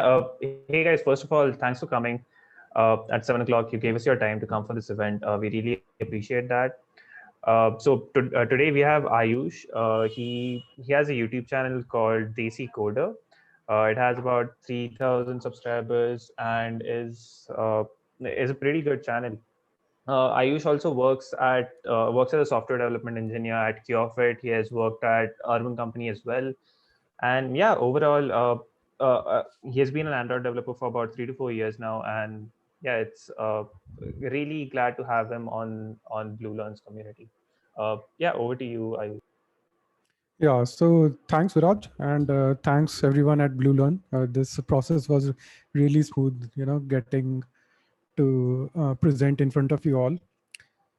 Hey guys, first of all, thanks for coming. At 7 o'clock, you gave us your time to come for this event. We really appreciate that. Today we have Ayush. He has a YouTube channel called Desi Coder. It has about 3,000 subscribers and is a pretty good channel. Ayush also works as a software development engineer at CureFit. He has worked at Urban Company as well, and yeah, overall, he has been an Android developer for about 3 to 4 years now, and yeah, it's really glad to have him on Blue Learns community. Yeah, over to you, Ayush. Yeah, so thanks, Viraj, and thanks everyone at Blue Learn. This process was really smooth, getting to present in front of you all.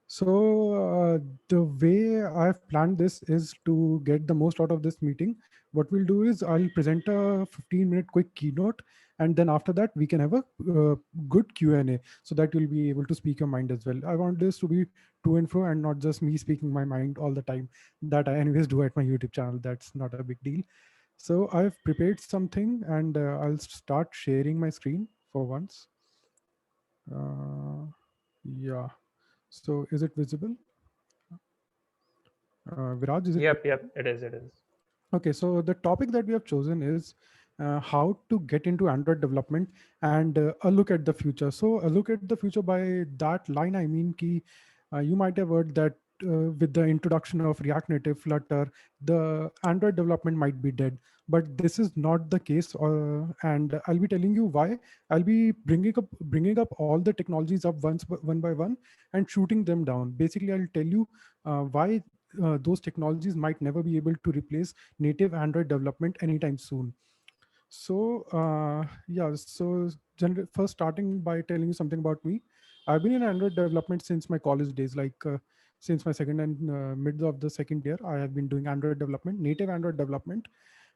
So the way I've planned this is to get the most out of this meeting. What we'll do is I'll present a 15-minute quick keynote, and then after that we can have a good Q&A so that you'll be able to speak your mind as well. I want this to be to and fro and not just me speaking my mind all the time that I anyways do at my YouTube channel. That's not a big deal. So I've prepared something and I'll start sharing my screen for once. Yeah. So is it visible? Viraj, is it? Yep, it is, it is. Okay, so the topic that we have chosen is how to get into Android development and a look at the future. So a look at the future, by that line, I mean ki, you might have heard that with the introduction of React Native, Flutter, the Android development might be dead. But this is not the case, and I'll be telling you why. I'll be bringing up all the technologies up one by one and shooting them down. Basically, I'll tell you why those technologies might never be able to replace native Android development anytime soon. So yeah, so first starting by telling you something about me. I've been in Android development since my college days, like since my second and mid of the second year, I have been doing Android development, native Android development.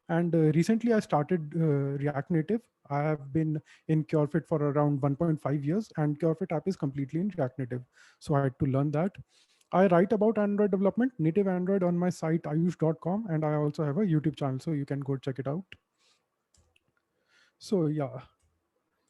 And recently I started React Native. I have been in CureFit for around 1.5 years, and CureFit app is completely in React Native. So I had to learn that. I write about Android development, native Android, on my site ayush.com, and I also have a YouTube channel, so you can go check it out. So yeah.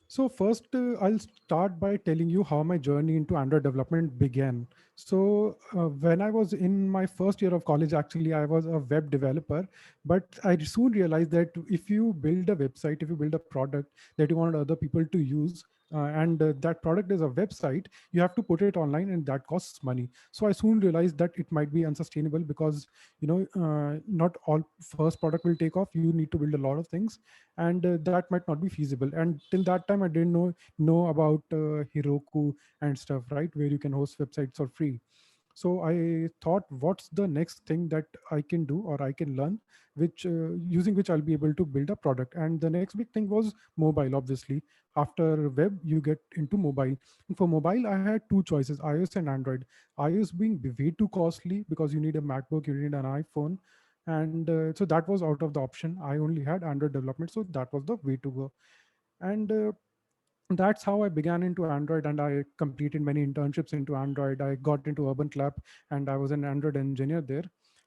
So first, I'll start by telling you how my journey into Android development began. So when I was in my first year of college, actually, I was a web developer, but I soon realized that if you build a website, if you build a product that you want other people to use, and that product is a website, you have to put it online, and that costs money. So I soon realized that it might be unsustainable because not all first product will take off. You need to build a lot of things, and that might not be feasible. And till that time I didn't know about Heroku and stuff, right, where you can host websites for free. So I thought, what's the next thing that I can do or I can learn, which using which I'll be able to build a product. And the next big thing was mobile. Obviously, after web you get into mobile, and for mobile I had two choices, iOS and Android. iOS being way too costly because you need a MacBook, you need an iPhone, and so that was out of the option. I only had Android development, so that was the way to go. And that's how I began into Android, and I completed many internships into Android. I got into Urban Clap, and I was an Android engineer there.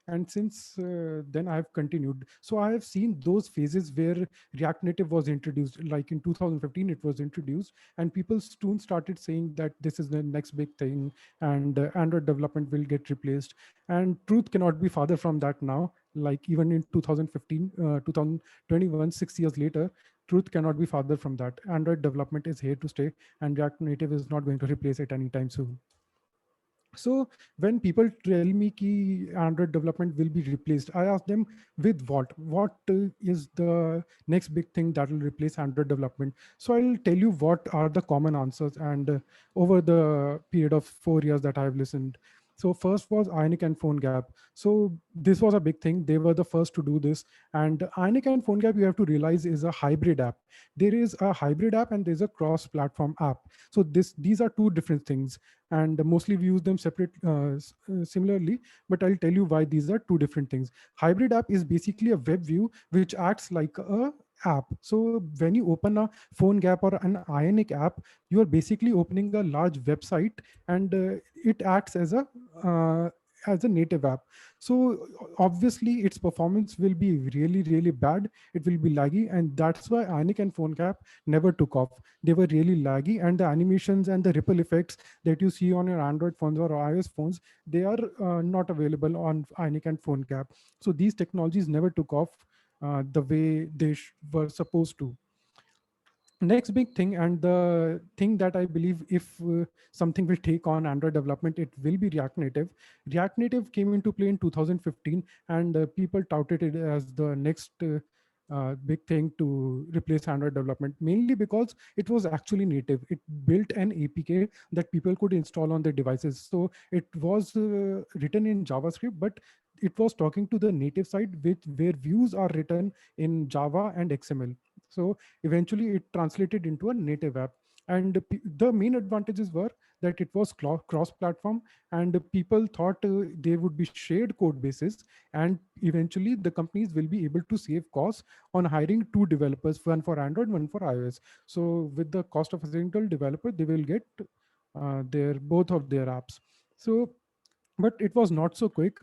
And since then, I have continued. So I have seen those phases where React Native was introduced. Like in 2015, it was introduced, and people soon started saying that this is the next big thing, and Android development will get replaced. And truth cannot be farther from that now. Like even in 2015, 2021, 6 years later, truth cannot be farther from that. Android development is here to stay, and React Native is not going to replace it anytime soon. So when people tell me ki Android development will be replaced, I ask them, with what? What is the next big thing that will replace Android development? So I'll tell you what are the common answers. And over the period of 4 years that I've listened, so first was Ionic and PhoneGap. So this was a big thing. They were the first to do this. And Ionic and PhoneGap, you have to realize, is a hybrid app. There is a hybrid app and there's a cross-platform app. So these are two different things, and mostly we use them separate similarly, but I'll tell you why these are two different things. Hybrid app is basically a web view which acts like a app. So when you open a PhoneGap or an Ionic app, you are basically opening a large website, and it acts as a as a native app. So obviously its performance will be really, really bad. It will be laggy, and that's why Ionic and PhoneGap never took off. They were really laggy, and the animations and the ripple effects that you see on your Android phones or iOS phones, they are not available on Ionic and PhoneGap. So these technologies never took off the way they were supposed to. Next big thing, and the thing that I believe, if something will take on Android development, it will be React Native. React Native came into play in 2015, and people touted it as the next big thing to replace Android development, mainly because it was actually native. It built an APK that people could install on their devices. So it was written in JavaScript, but it was talking to the native side, which where views are written in Java and XML. So eventually it translated into a native app. And the main advantages were that it was cross platform, and people thought there would be shared code bases, and eventually the companies will be able to save costs on hiring two developers, one for Android, one for iOS. So with the cost of a single developer, they will get their both of their apps. So but it was not so quick.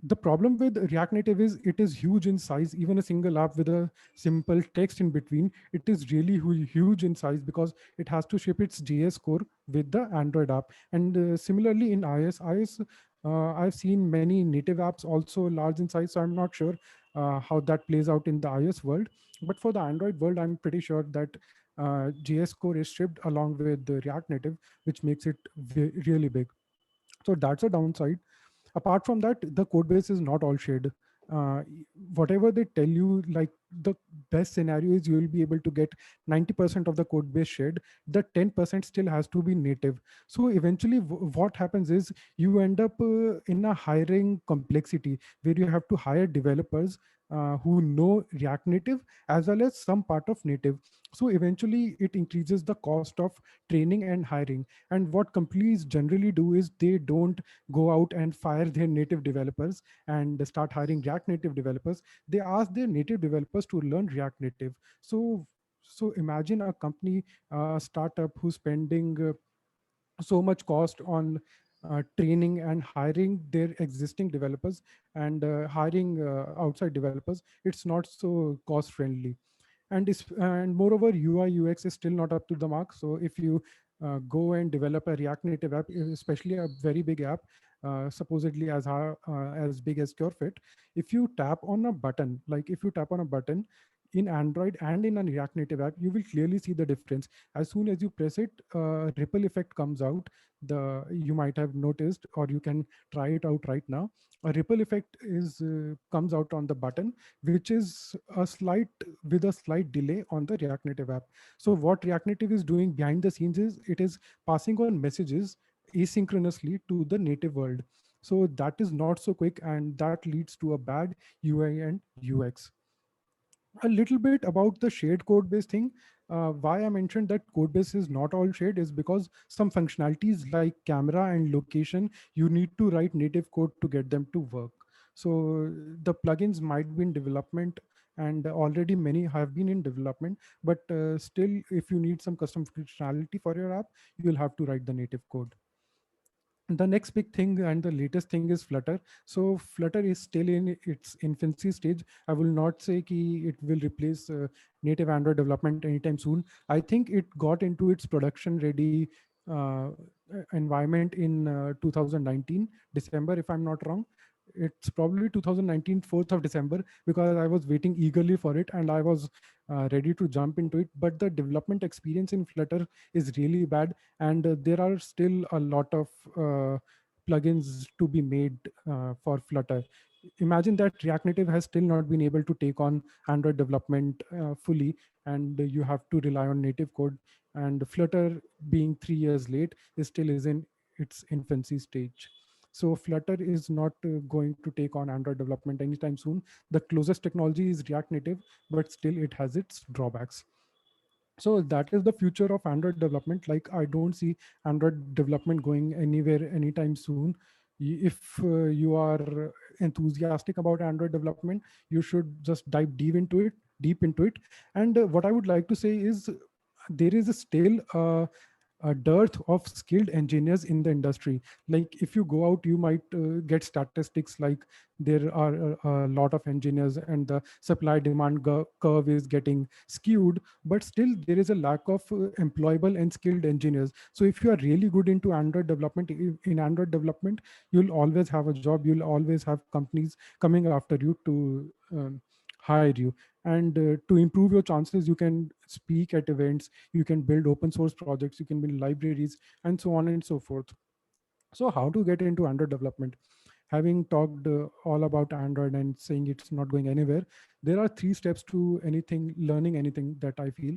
The problem with React Native is it is huge in size. Even a single app with a simple text in between, it is really huge in size, because it has to ship its JS core with the Android app. And similarly in iOS, I've seen many native apps also large in size, so I'm not sure how that plays out in the iOS world. But for the Android world, I'm pretty sure that JS core is shipped along with the React Native, which makes it really big. So that's a downside. Apart from that, the code base is not all shared. uh, Whatever they tell you, like, the best scenario is you will be able to get 90% of the code base shared. The 10% still has to be native. So eventually what happens is you end up in a hiring complexity, where you have to hire developers who know React Native as well as some part of native. So eventually it increases the cost of training and hiring. And what companies generally do is they don't go out and fire their native developers and start hiring React Native developers. They ask their native developers to learn React Native. So imagine a company, startup, who's spending so much cost on training and hiring their existing developers, and hiring outside developers. It's not so cost friendly. And moreover, UI UX is still not up to the mark. So if you go and develop a React Native app, especially a very big app, supposedly as big as CureFit, if you tap on a button, like if you tap on a button in Android and in a React Native app, you will clearly see the difference. As soon as you press it, ripple effect comes out. The You might have noticed, or you can try it out right now. A ripple effect is comes out on the button, which is a slight with a slight delay on the React Native app. So what React Native is doing behind the scenes is it is passing on messages asynchronously to the native world. So that is not so quick, and that leads to a bad UI and UX. A little bit about the shared code base thing. Why I mentioned that code base is not all shared is because some functionalities like camera and location, you need to write native code to get them to work. So the plugins might be in development, and already many have been in development, but still, if you need some custom functionality for your app, you will have to write the native code. The next big thing and the latest thing is Flutter. So Flutter is still in its infancy stage. I will not say ki it will replace native Android development anytime soon. I think it got into its production ready uh, environment in 2019 December, if I'm not wrong. It's probably 2019 4th of December, because I was waiting eagerly for it and I was ready to jump into it. But the development experience in Flutter is really bad, and there are still a lot of plugins to be made for Flutter. Imagine that React Native has still not been able to take on Android development fully, and you have to rely on native code. And Flutter, being 3 years late, is still is in its infancy stage. So Flutter is not going to take on Android development anytime soon. The closest technology is React Native, but still it has its drawbacks. So that is the future of Android development. Like, I don't see Android development going anywhere anytime soon. If you are enthusiastic about Android development, you should just dive deep into it. And what I would like to say is there is still a dearth of skilled engineers in the industry. Like if you go out, you might get statistics like there are a lot of engineers and the supply demand curve is getting skewed, but still there is a lack of employable and skilled engineers. So if you are really good into Android development, in Android development, you'll always have a job, you'll always have companies coming after you to hire you. And to improve your chances, you can speak at events, you can build open source projects, you can build libraries, and so on and so forth. So how to get into Android development? Having talked all about Android and saying it's not going anywhere, there are three steps to anything, learning anything, that I feel.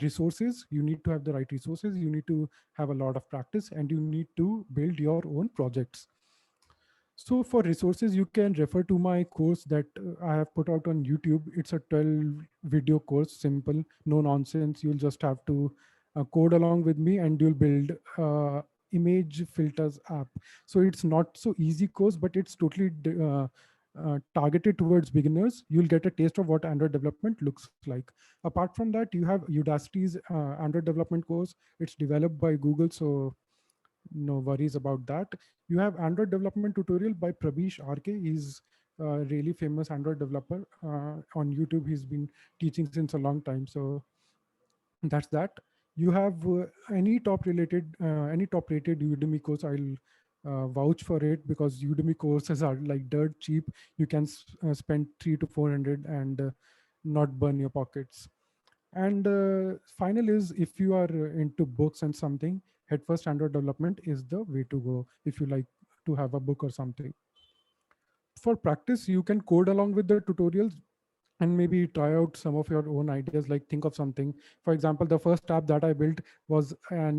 Resources, you need to have the right resources, you need to have a lot of practice, and you need to build your own projects. So for resources, you can refer to my course that I have put out on YouTube. It's a 12 video course, simple, no nonsense. You'll just have to code along with me and you'll build image filters app. So it's not so easy course, but it's totally targeted towards beginners. You'll get a taste of what Android development looks like. Apart from that, you have Udacity's Android development course. It's developed by Google, so no worries about that. You have Android development tutorial by Prabish RK. He's a really famous Android developer on YouTube. He's been teaching since a long time. So that's that. You have any top rated Udemy course. I'll vouch for it because Udemy courses are like dirt cheap. You can spend 3 to 400 and not burn your pockets. And final is, if you are into books and something, Headfirst Android Development is the way to go if you like to have a book or something. For practice, you can code along with the tutorials and maybe try out some of your own ideas. Like think of something. For example, the first app that I built was I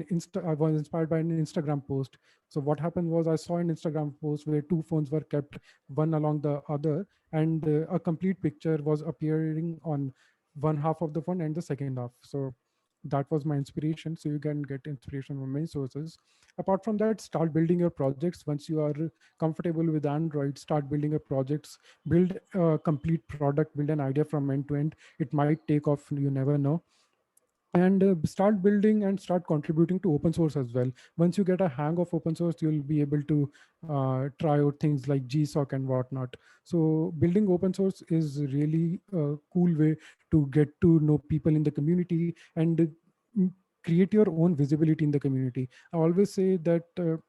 was inspired by an Instagram post. So what happened was, I saw an Instagram post where two phones were kept one along the other, and a complete picture was appearing on one half of the phone and the second half. So that was my inspiration. So you can get inspiration from many sources. Apart from that, start building your projects. Once you are comfortable with Android, start building your projects, build a complete product, build an idea from end to end. It might take off, you never know. And start building and start contributing to open source as well. Once you get a hang of open source, you'll be able to try out things like GSOC and whatnot. So building open source is really a cool way to get to know people in the community and create your own visibility in the community. I always say that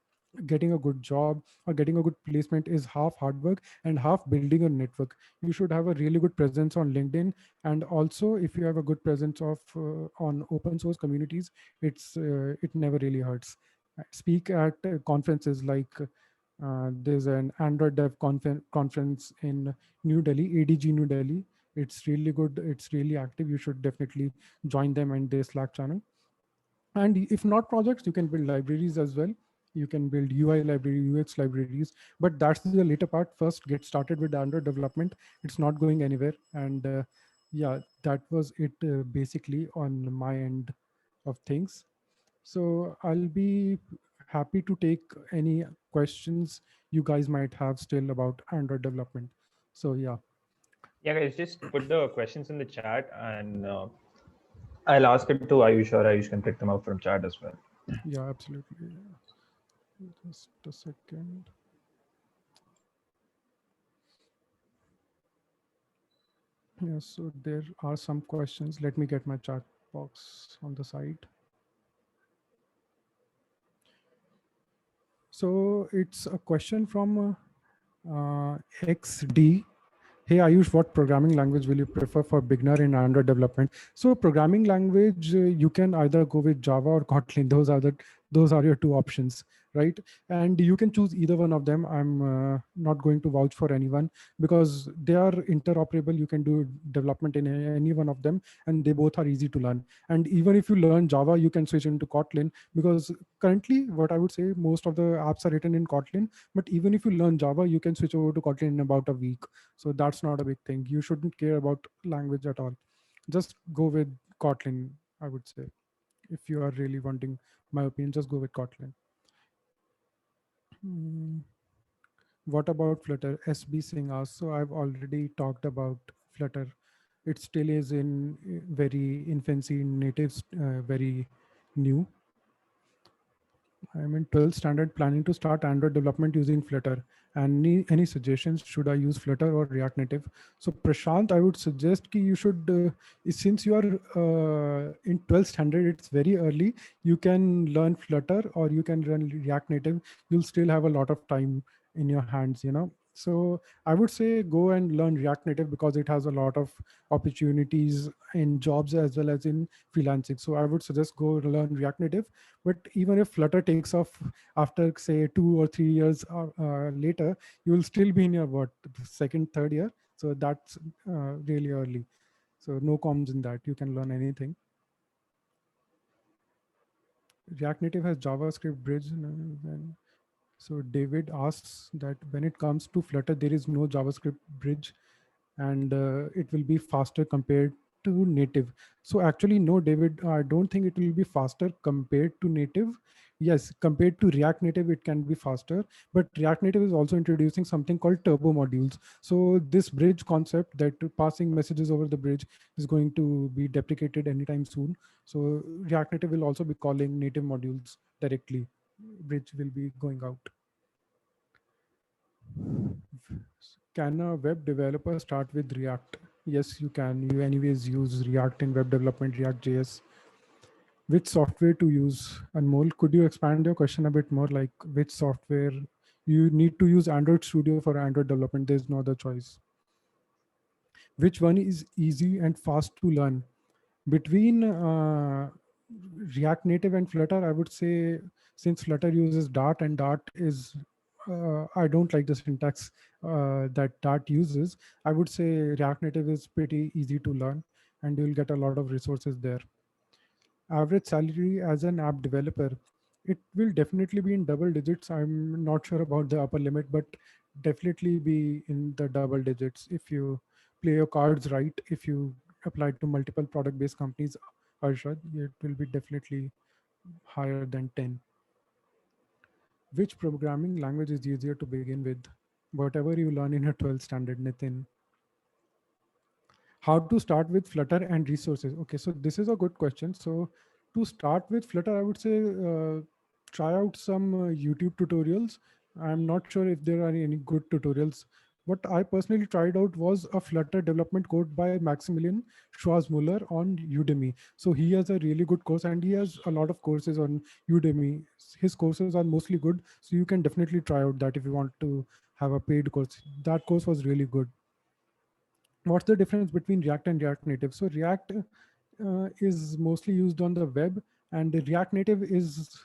getting a good job or getting a good placement is half hard work and half building a network. You should have a really good presence on LinkedIn, and also if you have a good presence of on open source communities, it never really hurts. Speak at conferences like there's an Android Dev conference in New Delhi, ADG New Delhi. It's really good, it's really active. You should definitely join them and their Slack channel. And if not projects, you can build libraries as well. You can build UI library, UX libraries, but that's the later part. First, get started with Android development. It's not going anywhere. And yeah, that was it basically on my end of things. So I'll be happy to take any questions you guys might have still about Android development. So yeah. Yeah, guys, just put the questions in the chat, and I'll ask it to Ayush, or Ayush can pick them up from chat as well. Yeah, absolutely. Just a second. Yeah, so there are some questions. Let me get my chat box on the side. So it's a question from XD. Hey Ayush, what programming language will you prefer for beginner in Android development? So programming language, you can either go with Java or Kotlin. Those are your two options, right? And you can choose either one of them. I'm not going to vouch for anyone because they are interoperable. You can do development in any one of them, and they both are easy to learn. And even if you learn Java, you can switch into Kotlin, because currently, what I would say, most of the apps are written in Kotlin. But even if you learn Java, you can switch over to Kotlin in about a week. So that's not a big thing. You shouldn't care about language at all. Just go with Kotlin, I would say. If you are really wanting my opinion, just go with Kotlin. Hmm. What about Flutter? SB Singh asks. So I've already talked about Flutter. It still is in very infancy, natives, very new. I'm in 12th standard, planning to start Android development using Flutter. And any suggestions? Should I use Flutter or React Native? So Prashant, I would suggest ki you should, since you are in 12th standard, it's very early. You can learn Flutter or you can learn React Native. You'll still have a lot of time in your hands, you know. So I would say go and learn React Native because it has a lot of opportunities in jobs as well as in freelancing. So I would suggest go learn React Native. But even if Flutter takes off after say 2 or 3 years later, you will still be in your what, second, third year. So that's really early. So no comms in that. You can learn anything. React Native has JavaScript bridge. So David asks that when it comes to Flutter, there is no JavaScript bridge, and it will be faster compared to native. So actually, no, David, I don't think it will be faster compared to native. Yes, compared to React Native, it can be faster, but React Native is also introducing something called turbo modules. So this bridge concept, that passing messages over the bridge, is going to be deprecated anytime soon. So React Native will also be calling native modules directly. Bridge will be going out. Can a web developer start with React? Yes, you can. You anyways use React in web development, React.js. Which software to use? Anmol, could you expand your question a bit more? Like which software? You need to use Android Studio for Android development. There's no other choice. Which one is easy and fast to learn? Between React Native and Flutter, I would say, since Flutter uses Dart and Dart is, I don't like the syntax that Dart uses. I would say React Native is pretty easy to learn and you'll get a lot of resources there. Average salary as an app developer, it will definitely be in double digits. I'm not sure about the upper limit, but definitely be in the double digits if you play your cards right. If you apply to multiple product based companies, Arshad, it will be definitely higher than 10. Which programming language is easier to begin with? Whatever you learn in your 12th standard, Nitin. How to start with Flutter and resources? Okay, so this is a good question. So to start with Flutter, I would say try out some YouTube tutorials. I'm not sure if there are any good tutorials. What I personally tried out was a Flutter development code by Maximilian Schwarzmuller on Udemy. So he has a really good course and he has a lot of courses on Udemy. His courses are mostly good. So you can definitely try out that if you want to have a paid course. That course was really good. What's the difference between React and React Native? So React is mostly used on the web, and the React Native is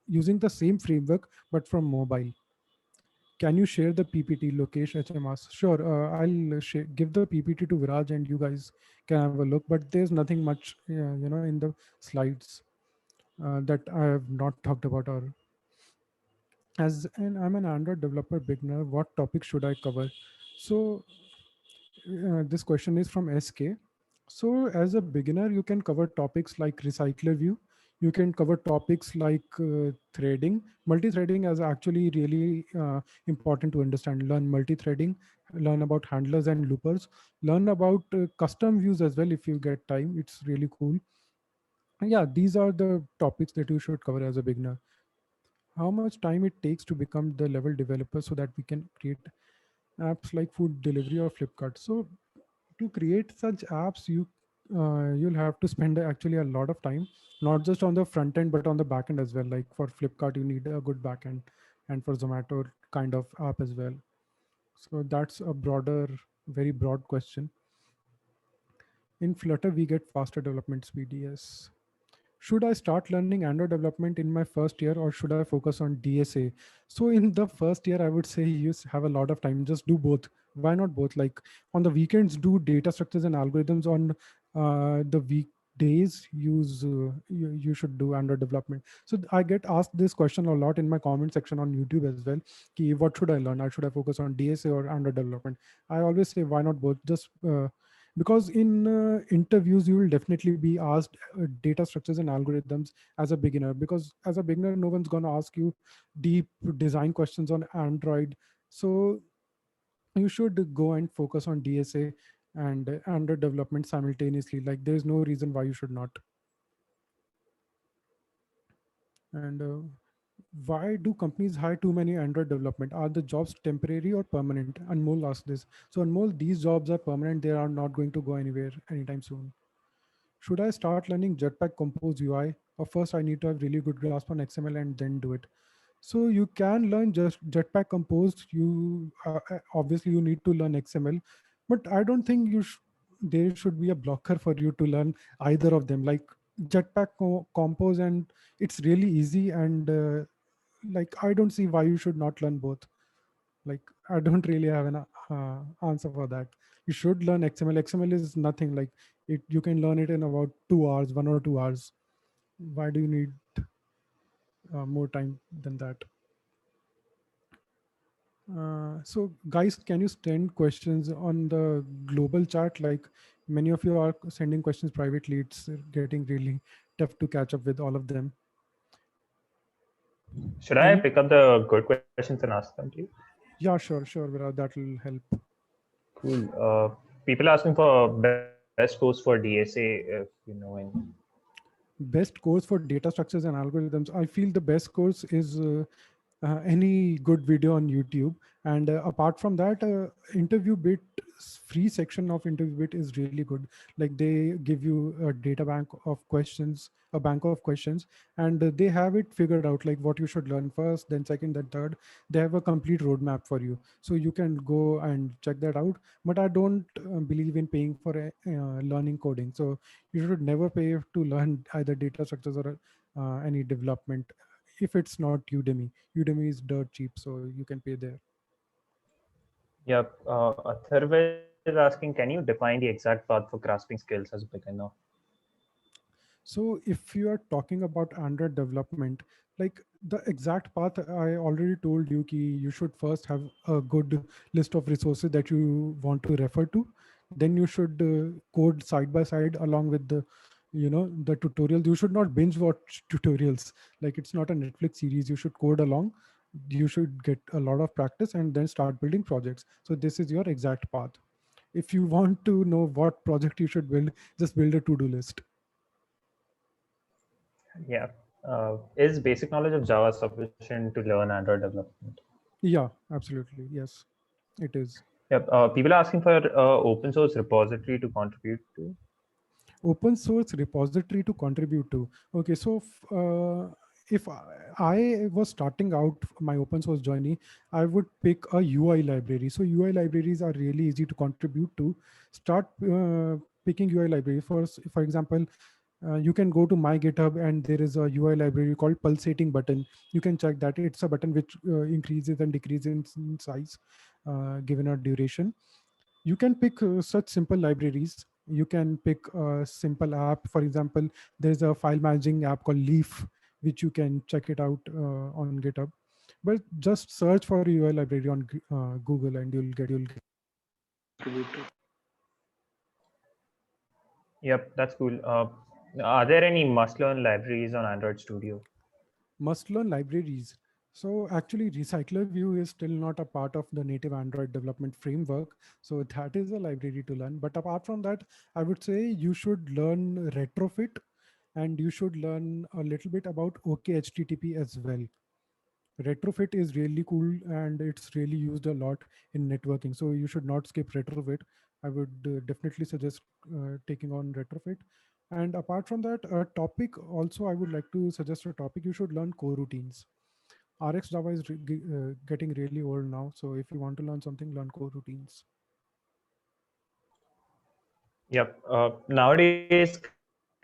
using the same framework but from mobile. Can you share the PPT, Lokesh HMS? Sure, I'll give the PPT to Viraj and you guys can have a look, but there's nothing much, in the slides that I have not talked about. Or I'm an Android developer beginner, what topic should I cover? So this question is from SK. So as a beginner, you can cover topics like recycler view. You can cover topics like threading. Multi-threading is actually really important to understand. Learn multi-threading, learn about handlers and loopers, learn about custom views as well if you get time. It's really cool. And yeah, these are the topics that you should cover as a beginner. How much time it takes to become the level developer so that we can create apps like food delivery or Flipkart. So to create such apps, you'll have to spend actually a lot of time, not just on the front end but on the back end as well. Like for Flipkart you need a good back end, and for Zomato kind of app as well. So that's a broader, very broad question. In Flutter we get faster development speed. Yes. Should I start learning Android development in my first year or should I focus on DSA? So in the first year, I would say have a lot of time. Just do both. Why not both? Like on the weekends, do data structures and algorithms. On the weekdays, you should do Android development. So I get asked this question a lot in my comment section on YouTube as well. Ki, what should I learn? Should I focus on DSA or Android development? I always say, why not both? Just because in interviews you will definitely be asked data structures and algorithms as a beginner, because as a beginner no one's going to ask you deep design questions on Android. So you should go and focus on DSA and Android development simultaneously. Like there's no reason why you should not. And why do companies hire too many Android development? Are the jobs temporary or permanent? Anmol asked this. So Anmol, these jobs are permanent. They are not going to go anywhere anytime soon. Should I start learning Jetpack Compose UI? Or first I need to have really good grasp on XML and then do it? So you can learn just Jetpack Compose. You obviously you need to learn XML, but I don't think there should be a blocker for you to learn either of them. Like Jetpack Compose, and it's really easy. And like I don't see why you should not learn both. Like I don't really have an answer for that. You should learn XML. XML is nothing like it. You can learn it in about 2 hours, 1 or 2 hours. Why do you need more time than that? So guys, can you send questions on the global chat? Like many of you are sending questions privately. It's getting really tough to catch up with all of them. Should I Any? pick up the good questions and ask them to you? Yeah, sure, Viraj, that will help. Cool. People asking for best course for DSA, if you know any. Best course for data structures and algorithms. I feel the best course is any good video on YouTube. And apart from that, interview bit free section of interview bit is really good. Like they give you a data bank of questions, a bank of questions, and they have it figured out like what you should learn first, then second, then third. They have a complete roadmap for you, so you can go and check that out. But I don't believe in paying for learning coding. So you should never pay to learn either data structures or any development if it's not Udemy. Udemy is dirt cheap, so you can pay there. Yep. Atharva is asking, can you define the exact path for grasping skills as a beginner? So if you are talking about Android development, like the exact path, I already told you ki you should first have a good list of resources that you want to refer to. Then you should code side by side along with the tutorials. You should not binge watch tutorials. Like it's not a Netflix series. You should code along. You should get a lot of practice and then start building projects. So this is your exact path. If you want to know what project you should build, just build a to-do list. Yeah. Is basic knowledge of Java sufficient to learn Android development? Yeah, absolutely. Yes, it is. Yep. People are asking for open source repository to contribute to. Open source repository to contribute to. Okay, so if I was starting out my open source journey, I would pick a UI library. So UI libraries are really easy to contribute to. Start picking UI library. For example, you can go to my GitHub and there is a UI library called pulsating button. You can check that. It's a button which increases and decreases in size given a duration. You can pick such simple libraries. You can pick a simple app. For example, there's a file managing app called Leaf, which you can check it out on GitHub. But just search for UI library on Google and you'll get Yep, that's cool. Are there any must learn libraries on Android Studio? must learn libraries. So actually Recycler View is still not a part of the native Android development framework. So that is a library to learn. But apart from that, I would say you should learn Retrofit and you should learn a little bit about OKHTTP as well. Retrofit is really cool and it's really used a lot in networking. So you should not skip Retrofit. I would definitely suggest taking on Retrofit. And apart from that, a topic also, I would like to suggest a topic. You should learn coroutines. RX Java is getting really old now. So if you want to learn something, learn coroutines. Yep. Nowadays,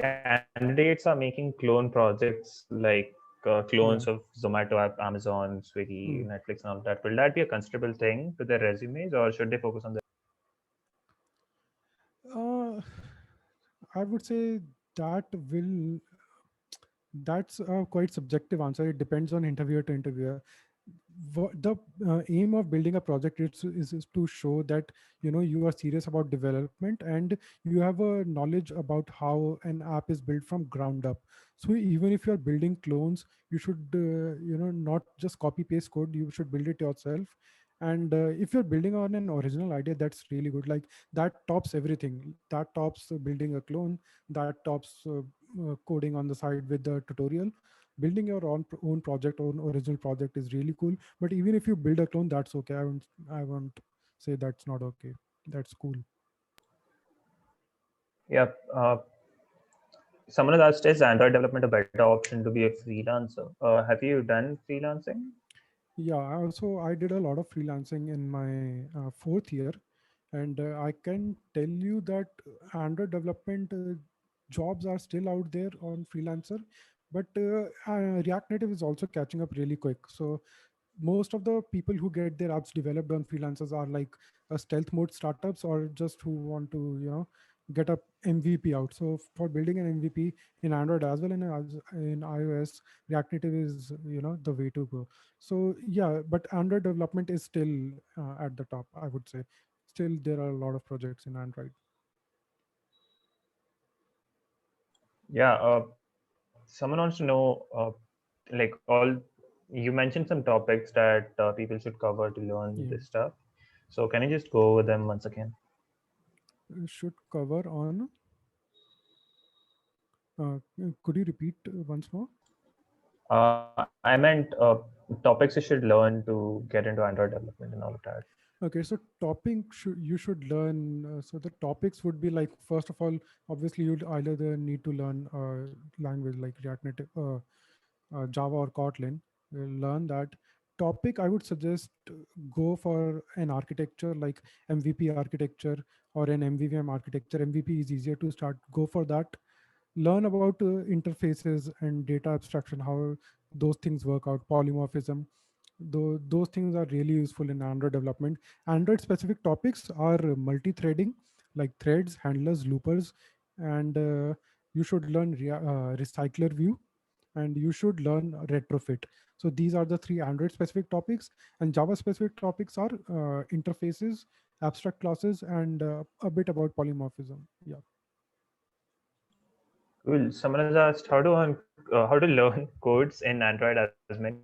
candidates are making clone projects like clones of Zomato Yeah. app, Amazon, Swiggy, Netflix, and all Hmm. that. Will that be a considerable thing to their resumes, or should they focus on the? Uh, I would say that will that's a quite subjective answer. It depends on interviewer to interviewer. The aim of building a project is to show that you are serious about development and you have a knowledge about how an app is built from ground up. So even if you are building clones, you should not just copy paste code. You should build it yourself. And if you're building on an original idea, that's really good. Like that tops everything. That tops building a clone. That tops coding on the side with the tutorial. Building your own project, own original project is really cool. But even if you build a clone, that's okay. I won't say that's not okay. That's cool. Yeah. Someone has asked, is Android development a better option to be a freelancer? Have you done freelancing? Yeah, also I did a lot of freelancing in my fourth year, and I can tell you that Android development jobs are still out there on freelancer, but React Native is also catching up really quick. So most of the people who get their apps developed on freelancers are like stealth mode startups, or just who want to get a MVP out. So for building an MVP in Android as well in iOS, React Native is the way to go. So yeah, but Android development is still at the top, I would say. Still there are a lot of projects in Android. Yeah. Someone wants to know, like all you mentioned some topics that people should cover to learn Yeah. this stuff. So can you just go over them once again? Should cover on could you repeat once more? I meant topics you should learn to get into Android development and all of that. Okay, so you should learn. So the topics would be like, first of all, obviously you'd either need to learn language like React Native, Java or Kotlin. Learn that topic. I would suggest go for an architecture like MVP architecture or an MVVM architecture. MVP is easier to start. Go for that. Learn about interfaces and data abstraction, how those things work out, polymorphism. Those things are really useful in Android development. Android specific topics are multi-threading, like threads, handlers, loopers, and you should learn recycler view, and you should learn retrofit. So these are the three Android specific topics, and Java specific topics are interfaces, abstract classes, and a bit about polymorphism. Yeah. Cool. Someone has asked how to learn codes in Android, as many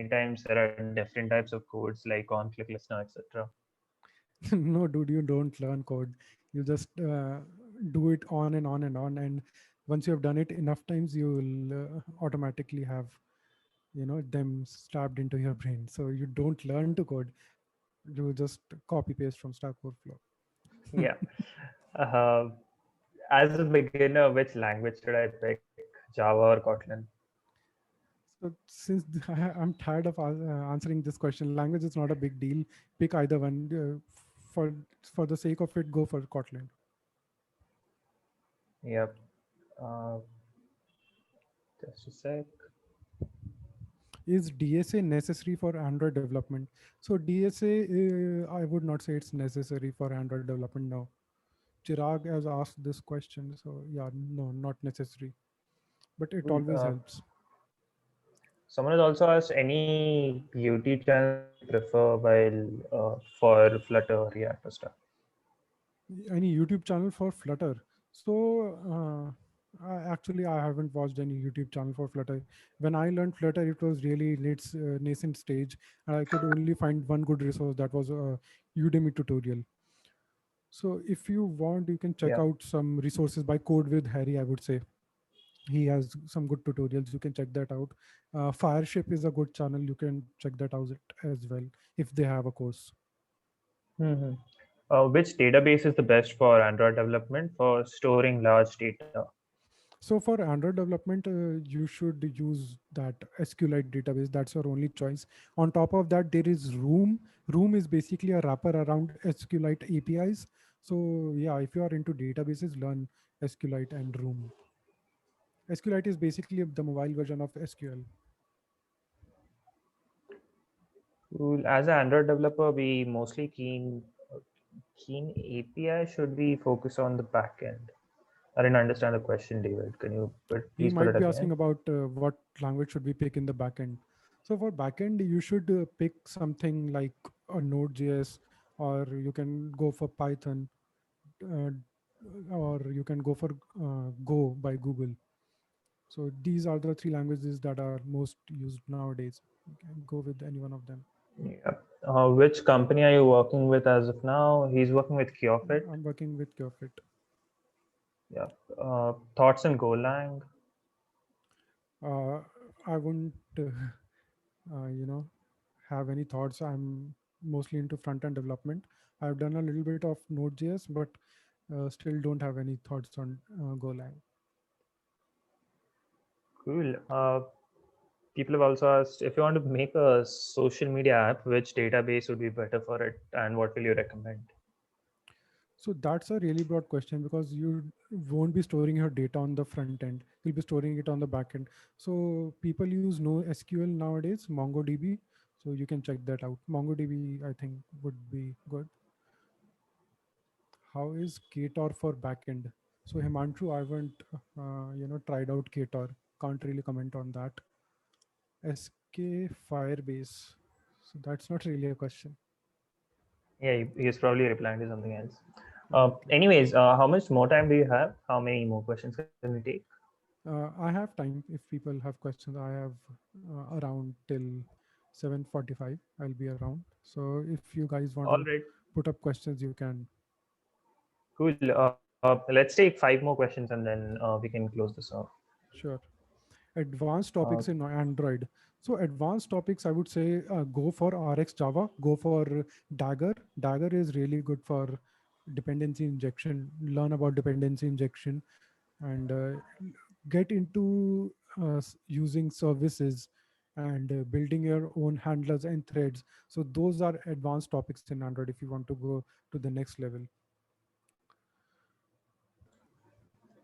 times there are different types of codes like on-click listener, etc. No, dude, you don't learn code. You just do it on and on and on. And once you have done it enough times, you will automatically have, them stabbed into your brain. So you don't learn to code. You just copy paste from Stack Overflow. Yeah. Uh, as a beginner, which language should I pick? Java or Kotlin? So since I'm tired of answering this question, language is not a big deal. Pick either one. For the sake of it, go for Kotlin. Yep. Uh, just a sec. Is DSA necessary for Android development? So DSA, I would not say it's necessary for Android development now. Chirag has asked this question, so yeah, no, not necessary, but it Cool. always helps. Someone has also asked any YouTube channel you prefer while for Flutter, React, or stuff. Any YouTube channel for Flutter? So I haven't watched any YouTube channel for Flutter. When I learned Flutter, it was really in its nascent stage, and I could only find one good resource, that was a Udemy tutorial. So if you want, you can check Yeah. out some resources by Code with Harry, I would say. He has some good tutorials. You can check that out. Fireship is a good channel. You can check that out as well if they have a course. Hmm. Which database is the best for Android development for storing large data? So for Android development, you should use that SQLite database. That's your only choice. On top of that, there is Room. Room is basically a wrapper around SQLite APIs. So yeah, if you are into databases, learn SQLite and Room. SQLite is basically the mobile version of SQL. Cool. As an Android developer, we mostly keen API. Should we focus on the backend? I didn't understand the question, David. Can you He please put might it be asking again? about what language should we pick in the backend. So for backend, you should pick something like a Node.js, or you can go for Python, uh, or you can go for Go by Google. So these are the three languages that are most used nowadays. You can go with any one of them. Yeah. Which company are you working with as of now? He's working with Curefit. I'm working with Curefit. Yeah. Thoughts on Golang? I wouldn't, you know, have any thoughts. I'm mostly into front end development. I've done a little bit of Node.js, but still don't have any thoughts on Golang. Cool. People have also asked if you want to make a social media app, which database would be better for it, and what will you recommend? So that's a really broad question because you won't be storing your data on the front end. You'll be storing it on the back end. So people use NoSQL nowadays, MongoDB. So you can check that out. MongoDB, I think, would be good. How is Ktor for backend? So Himanshu, I haven't, tried out Ktor. Can't really comment on that. SK Firebase. So that's not really a question. Yeah, he's probably replying to something else. Okay. Anyways, how much more time do you have? How many more questions can we take? I have time. If people have questions, I have around till 7:45. I'll be around. So if you guys want All to right, put up questions, you can. cool. Let's take 5 more questions and then we can close this off. Sure. Advanced Uh, topics in Android. So advanced topics, I would say go for RX Java, go for Dagger. Dagger is really good for dependency injection. Learn about dependency injection and get into using services and building your own handlers and threads. So those are advanced topics in Android if you want to go to the next level.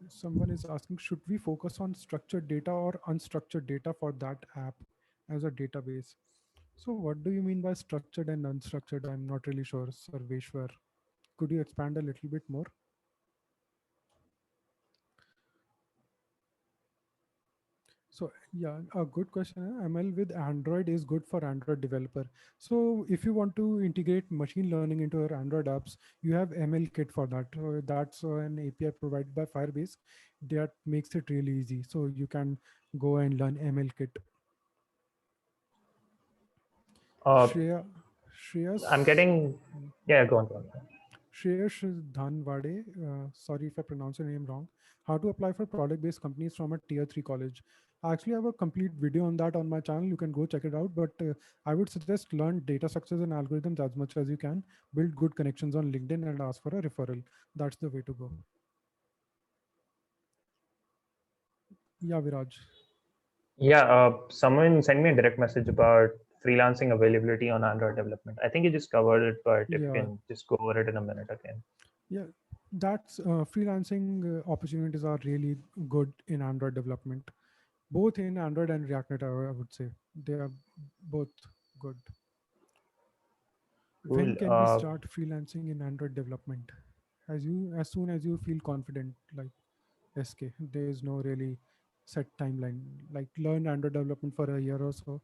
Someone is asking, should we focus on structured data or unstructured data for that app as a database? So what do you mean by structured and unstructured? I'm not really sure, Sarveshwar. Could you expand a little bit more? So yeah, a good question. ML with Android is good for Android developer. So if you want to integrate machine learning into your Android apps, you have ML Kit for that. That's an API provided by Firebase that makes it really easy. So you can go and learn ML Kit. uh, Shreya, I'm Shreyas, getting, yeah, go on, go on. Shreyash Dhanwade, sorry if I pronounce your name wrong. How to apply for product-based companies from a tier 3 college. I actually have a complete video on that on my channel. You can go check it out. But I would suggest learn data structures and algorithms as much as you can. Build good connections on LinkedIn and ask for a referral. That's the way to go. Yeah, Viraj. Yeah, someone sent me a direct message about freelancing availability on Android development. I think you just covered it, but if you Yeah, can just go over it in a minute again. yeah. That's freelancing opportunities are really good in Android development, both in Android and React Native. I would say they are both good. When Cool. can we start freelancing in Android development? As soon as you feel confident, like SK. There is no really set timeline. Like learn Android development for a year or so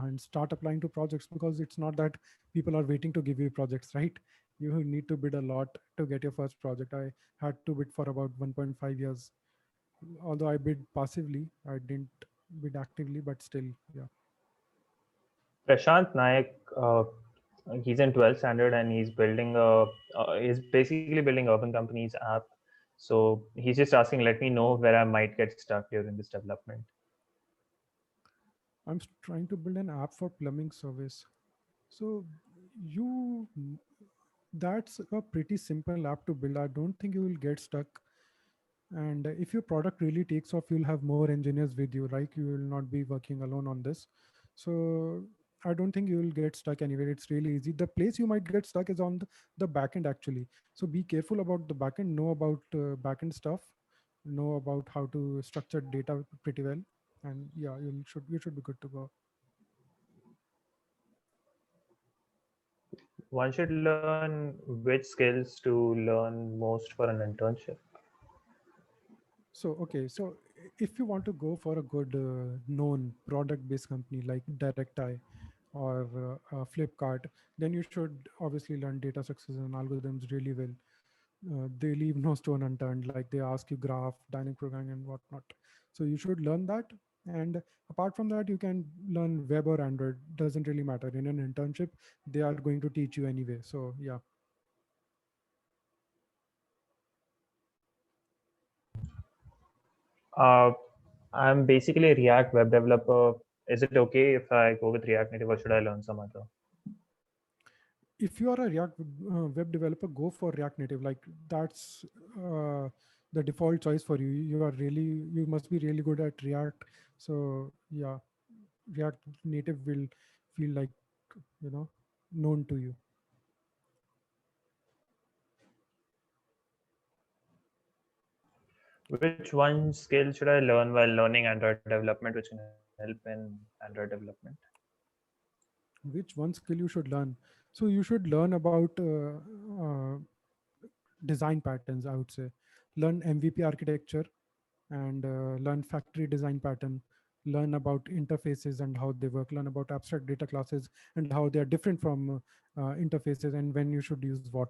and start applying to projects, because it's not that people are waiting to give you projects, right? You need to bid a lot to get your first project. I had to bid for about 1.5 years. Although I bid passively, I didn't bid actively, but still, yeah. Prashant Nayak, he's in 12th standard and he's basically building Urban Company's app. So he's just asking, let me know where I might get stuck during this development. Trying to build an app for plumbing service. So you that's a pretty simple app to build. I don't think you will get stuck. And if your product really takes off, you'll have more engineers with you, right? You will not be working alone on this. So I don't think you will get stuck anywhere. It's really easy. The place you might get stuck is on the backend actually. So be careful about the backend. Know about backend stuff. Know about how to structure data pretty well. And yeah, you should be good to go. One should learn which skills to learn most for an internship. So, okay, so if you want to go for a good known product based company like DirectEye or Flipkart, then you should obviously learn data structures and algorithms really well. They leave no stone unturned, like they ask you graph, dynamic programming, and whatnot. So, you should learn that. And apart from that, you can learn web or Android, doesn't really matter. In an internship, they are going to teach you anyway. So, yeah. Uh, I'm basically a React web developer. Is it okay if I go with React Native, or should I learn some other? If you are a React web developer, go for React Native. Like that's uh, the default choice for you. You must be really good at React. So yeah, React Native will feel like, you know, known to you. Which one skill should I learn while learning Android development, which can help in Android development? Which one skill you should learn? So you should learn about design patterns, I would say. Learn MVP architecture and learn factory design pattern. Learn about interfaces and how they work. Learn about abstract data classes and how they are different from interfaces, and when you should use what.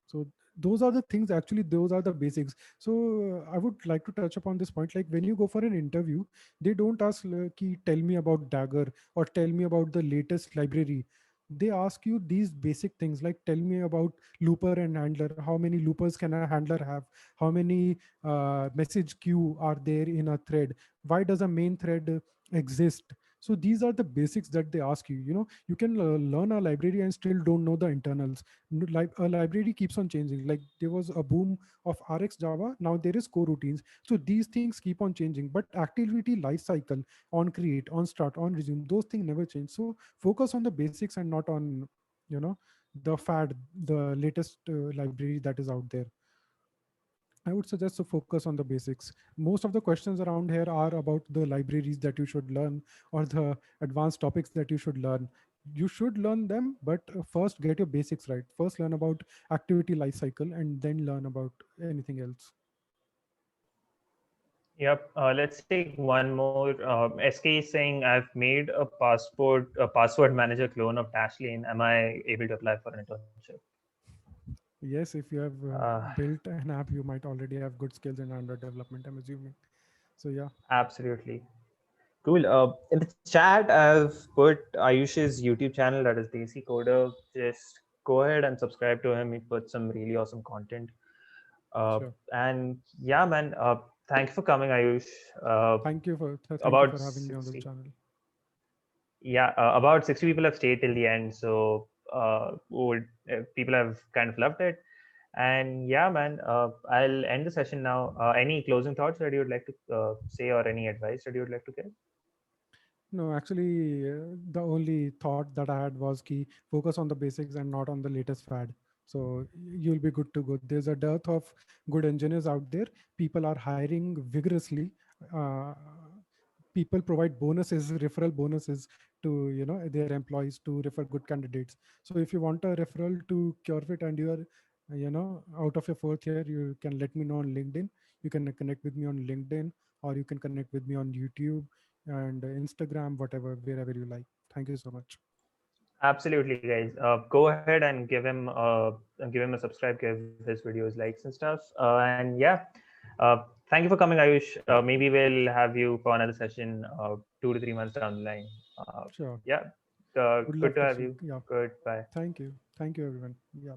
So those are the things, actually those are the basics. So I would like to touch upon this point. Like when you go for an interview, they don't ask ki, tell me about Dagger or tell me about the latest library. They ask you these basic things, like tell me about looper and handler. How many loopers can a handler have? How many message queue are there in a thread? Why does a main thread exist? So these are the basics that they ask you. You know, you can learn a library and still don't know the internals. A library keeps on changing. Like there was a boom of Rx Java, now there is coroutines. So these things keep on changing, but activity life cycle, on create, on start, on resume, those things never change. So focus on the basics and not on, you know, the fad, the latest library that is out there. I would suggest to focus on the basics. Most of the questions around here are about the libraries that you should learn or the advanced topics that you should learn. You should learn them, but first get your basics right. First learn about activity lifecycle and then learn about anything else. Yep. Let's take one more. SK is saying I've made a password manager clone of Dashlane. Am I able to apply for an internship? Yes, if you have Uh, built an app, you might already have good skills in Android development, I'm assuming. So yeah, Absolutely. Cool. In the chat, I've put Ayush's YouTube channel, that is Desi Coder. Just go ahead and subscribe to him. He puts some really awesome content. sure. And yeah, man, thank you for coming, Ayush. Uh, Thank you for about having me on the 60, channel. yeah, about 60 people have stayed till the end. So people have kind of loved it. And yeah, man, I'll end the session now. Any closing thoughts that you would like to say, or any advice that you would like to give? No, actually, the only thought that I had was key focus on the basics and not on the latest fad. So you'll be good to go. There's a dearth of good engineers out there. People are hiring vigorously. Uh, People provide bonuses, referral bonuses to, you know, their employees to refer good candidates. So if you want a referral to CureFit and you are, you know, out of your fourth year, you can let me know on LinkedIn. You can connect with me on LinkedIn, or you can connect with me on YouTube and Instagram, whatever, wherever you like. Thank you so much. Absolutely, guys. Go ahead and give him a subscribe, give his videos likes and stuff. And yeah, uh, thank you for coming, Ayush. Maybe we'll have you for another session 2 to 3 months down the line. Sure. Yeah, Would good love to to have see. you. Yeah. Goodbye. Thank you. Thank you, everyone. Yeah.